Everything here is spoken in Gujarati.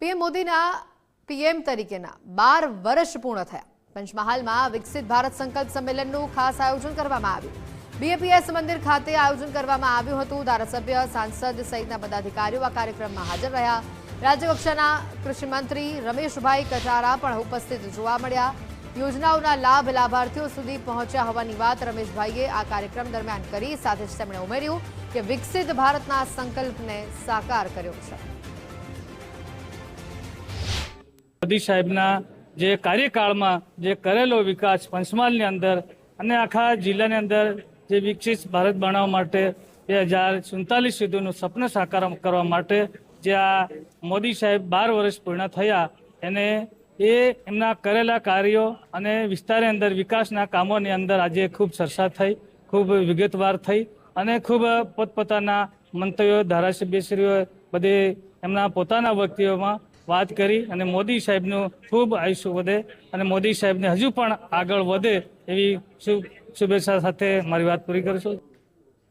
પીએમ મોદીના પીએમ તરીકેના 12 વર્ષ પૂર્ણ થયા। પંચમહાલમાં વિકસિત ભારત સંકલ્પ સંમેલનનું ખાસ આયોજન કરવામાં આવ્યું। બીએપીએસ મંદિર ખાતે આયોજન કરવામાં આવ્યું હતું। ધારાસભ્ય, સાંસદ સહિતના પદાધિકારીઓ આ કાર્યક્રમમાં હાજર રહ્યા। રાજ્યકક્ષાના કૃષિ મંત્રી રમેશભાઈ કટારા પણ ઉપસ્થિત જોવા મળ્યા। યોજનાઓના લાભ લાભાર્થીઓ સુધી પહોંચ્યા હોવાની વાત રમેશભાઈએ આ કાર્યક્રમ દરમિયાન કરી। સાથે જ તેમણે ઉમેર્યું કે વિકસિત ભારતના સંકલ્પને સાકાર કર્યો છે। મોદી સાહેબના જે કાર્યકાળમાં જે કરેલો વિકાસ પંચમહાલની અંદર અને આખા જિલ્લાની અંદર જે વિકસિત ભારત બનાવવા માટે 2047 સુધીનું સપનું સાકાર કરવા માટે જે આ મોદી સાહેબ 12 વર્ષ પૂર્ણ થયા એને એમના કરેલા કાર્યો અને વિસ્તારની અંદર વિકાસના કામોની અંદર આજે ખૂબ ચર્ચા થઈ, ખૂબ વિગતવાર થઈ અને ખૂબ પોતપોતાના મંતવ્યો ધારાસભ્યશ્રીઓ બધે એમના પોતાના વક્તવ્યોમાં વાત કરી અને મોદી સાહેબનું ખૂબ આયુષ્ય વધે અને મોદી સાહેબને હજુ પણ આગળ વધે એવી શુભેચ્છા સાથે મારી વાત પૂરી કરું છું।